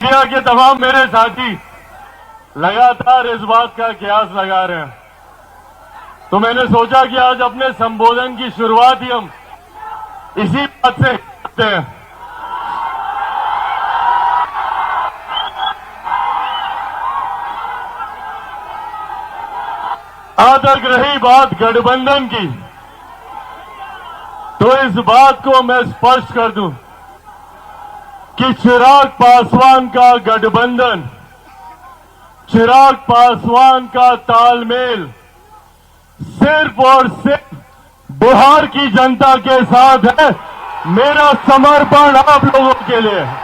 Media के तमाम मेरे साथी लगातार इस बात का कयास लगा रहे हैं, तो मैंने सोचा कि आज अपने संबोधन की शुरुआत ही हम इसी बात से करते हैं। जहां तक रही बात गठबंधन की, तो इस बात को मैं स्पष्ट कर दूं कि चिराग पासवान का गठबंधन, चिराग पासवान का तालमेल सिर्फ और सिर्फ बिहार की जनता के साथ है। मेरा समर्पण आप लोगों के लिए है।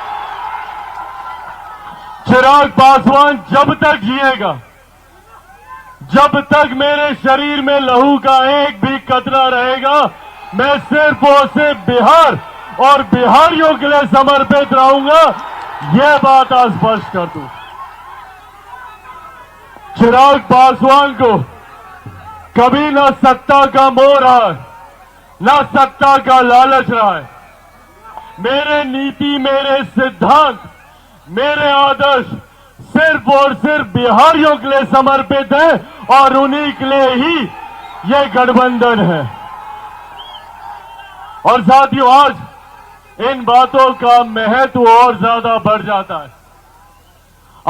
चिराग पासवान जब तक जिएगा, जब तक मेरे शरीर में लहू का एक भी कतरा रहेगा, मैं सिर्फ और सिर्फ बिहार और बिहारियों के लिए समर्पित रहूंगा। यह बात आज स्पष्ट कर दूं। चिराग पासवान को कभी न सत्ता का मोह रहा है, न सत्ता का लालच रहा है। मेरे नीति, मेरे सिद्धांत, मेरे आदर्श सिर्फ और सिर्फ बिहारियों के लिए समर्पित है और उन्हीं के लिए ही यह गठबंधन है। और साथियों, आज इन बातों का महत्व और ज्यादा बढ़ जाता है।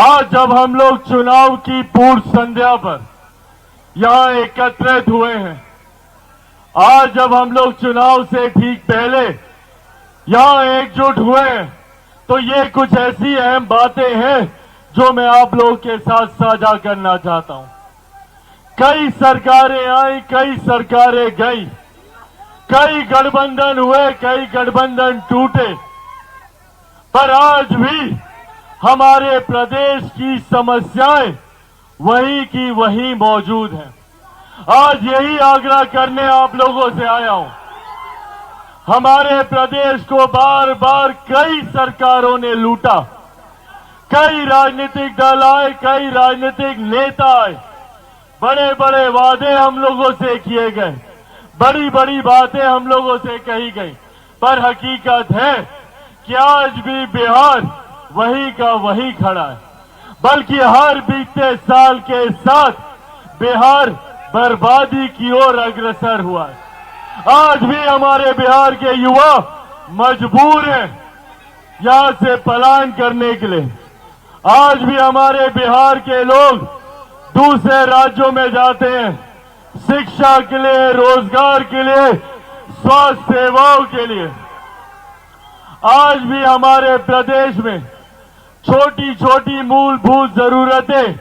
आज जब हम लोग चुनाव की पूर्व संध्या पर यहां एकत्रित हुए हैं, आज जब हम लोग चुनाव से ठीक पहले यहां एकजुट हुए हैं, तो ये कुछ ऐसी अहम बातें हैं जो मैं आप लोगों के साथ साझा करना चाहता हूं। कई सरकारें आई, कई सरकारें गई, कई गठबंधन हुए, कई गठबंधन टूटे, पर आज भी हमारे प्रदेश की समस्याएं वही की वही मौजूद हैं। आज यही आग्रह करने आप लोगों से आया हूं। हमारे प्रदेश को बार बार कई सरकारों ने लूटा, कई राजनीतिक दल आए, कई राजनीतिक नेता आए, बड़े बड़े वादे हम लोगों से किए गए, बड़ी बड़ी बातें हम लोगों से कही गई, पर हकीकत है कि आज भी बिहार वही का वही खड़ा है। बल्कि हर बीते साल के साथ बिहार बर्बादी की ओर अग्रसर हुआ है। आज भी हमारे बिहार के युवा मजबूर हैं यहां से पलायन करने के लिए। आज भी हमारे बिहार के लोग दूसरे राज्यों में जाते हैं, शिक्षा के लिए, रोजगार के लिए, स्वास्थ्य सेवाओं के लिए। आज भी हमारे प्रदेश में छोटी छोटी मूलभूत जरूरतें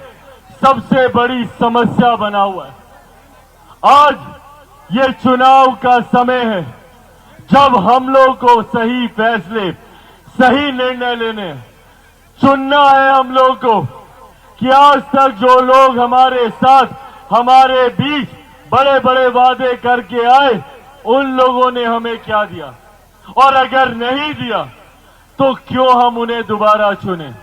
सबसे बड़ी समस्या बना हुआ है। आज ये चुनाव का समय है जब हम लोग को सही फैसले, सही निर्णय लेने हैं। चुनना है हम लोग को कि आज तक जो लोग हमारे साथ, हमारे बीच बड़े बड़े वादे करके आए, उन लोगों ने हमें क्या दिया, और अगर नहीं दिया तो क्यों हम उन्हें दोबारा चुने।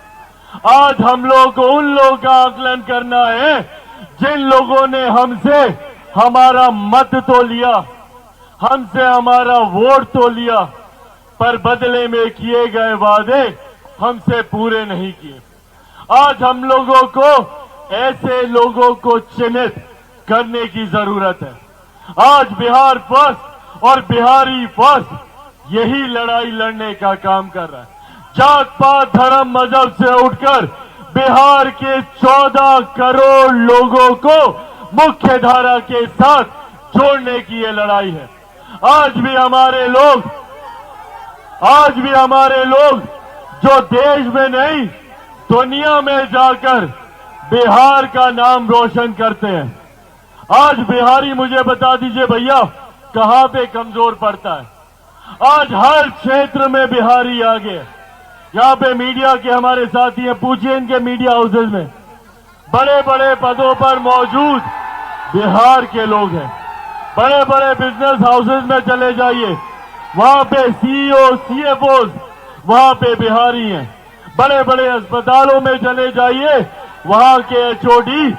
आज हम लोग को उन लोगों का आकलन करना है जिन लोगों ने हमसे हमारा मत तो लिया, हमसे हमारा वोट तो लिया, पर बदले में किए गए वादे हमसे पूरे नहीं किए। आज हम लोगों को ऐसे लोगों को चिन्हित करने की जरूरत है। आज बिहार फर्स्ट और बिहारी फर्स्ट यही लड़ाई लड़ने का काम कर रहा है। जात पात धर्म मजहब से उठकर बिहार के 14 करोड़ लोगों को मुख्य धारा के साथ जोड़ने की ये लड़ाई है। आज भी हमारे लोग जो देश में नहीं दुनिया में जाकर बिहार का नाम रोशन करते हैं। आज बिहारी, मुझे बता दीजिए भैया, कहां पे कमजोर पड़ता है। आज हर क्षेत्र में बिहारी आगे है। यहां पे मीडिया के हमारे साथी हैं, पूछिए इनके मीडिया हाउसेज में बड़े बड़े पदों पर मौजूद बिहार के लोग हैं। बड़े बड़े बिजनेस हाउसेज में चले जाइए, वहां पे सीईओ, सीएफओ वहां पे बिहारी हैं। बड़े बड़े अस्पतालों में चले जाइए, वहां के एचओडी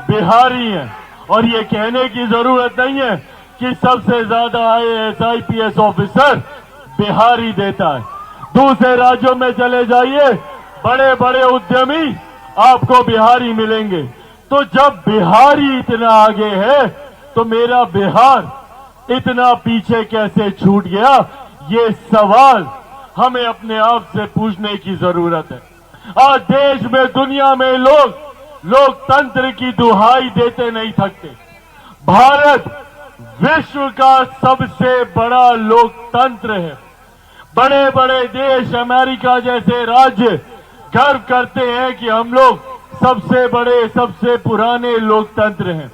बिहारी हैं। और ये कहने की जरूरत नहीं है कि सबसे ज्यादा आईएएस, आईपीएस ऑफिसर बिहारी देता है। दूसरे राज्यों में चले जाइए, बड़े बड़े उद्यमी आपको बिहारी मिलेंगे। तो जब बिहारी इतना आगे है तो मेरा बिहार इतना पीछे कैसे छूट गया, ये सवाल हमें अपने आप से पूछने की जरूरत है। आज देश में, दुनिया में लोग लोकतंत्र की दुहाई देते नहीं थकते। भारत विश्व का सबसे बड़ा लोकतंत्र है। बड़े बड़े देश, अमेरिका जैसे राज्य गर्व करते हैं कि हम लोग सबसे बड़े, सबसे पुराने लोकतंत्र हैं।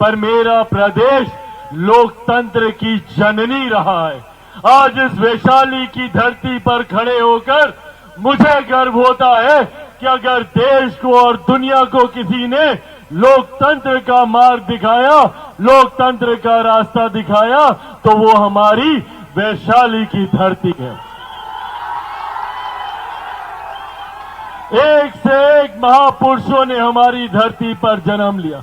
पर मेरा प्रदेश लोकतंत्र की जननी रहा है। आज इस वैशाली की धरती पर खड़े होकर मुझे गर्व होता है कि अगर देश को और दुनिया को किसी ने लोकतंत्र का मार्ग दिखाया, लोकतंत्र का रास्ता दिखाया, तो वो हमारी वैशाली की धरती है। एक से एक महापुरुषों ने हमारी धरती पर जन्म लिया।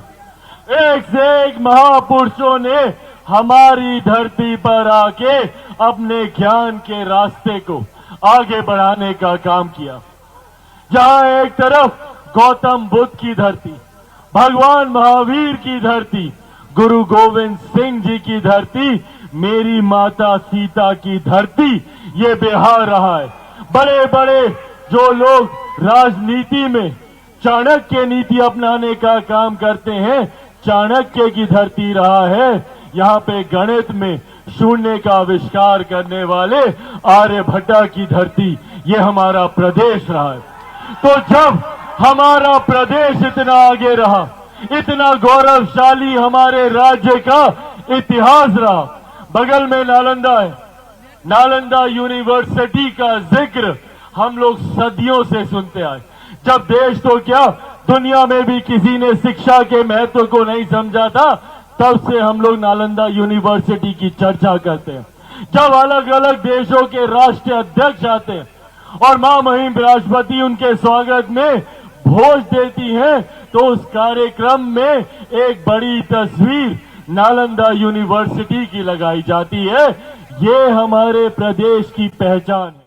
एक से एक महापुरुषों ने हमारी धरती पर आके अपने ज्ञान के रास्ते को आगे बढ़ाने का काम किया। जहां एक तरफ गौतम बुद्ध की धरती, भगवान महावीर की धरती, गुरु गोविंद सिंह जी की धरती, मेरी माता सीता की धरती, ये बिहार रहा है। बड़े बड़े जो लोग राजनीति में चाणक्य नीति अपनाने का काम करते हैं, चाणक्य की धरती रहा है। यहाँ पे गणित में शून्य का आविष्कार करने वाले आर्यभट्टा की धरती, ये हमारा प्रदेश रहा है। तो जब हमारा प्रदेश इतना आगे रहा, इतना गौरवशाली हमारे राज्य का इतिहास रहा, बगल में नालंदा है, नालंदा यूनिवर्सिटी का जिक्र हम लोग सदियों से सुनते आए। जब देश तो क्या, दुनिया में भी किसी ने शिक्षा के महत्व को नहीं समझा था, तब से हम लोग नालंदा यूनिवर्सिटी की चर्चा करते हैं। जब अलग अलग देशों के राष्ट्रीय अध्यक्ष आते हैं और महामहिम राष्ट्रपति उनके स्वागत में भोज देती हैं, तो उस कार्यक्रम में एक बड़ी तस्वीर नालंदा यूनिवर्सिटी की लगाई जाती है। ये हमारे प्रदेश की पहचान है।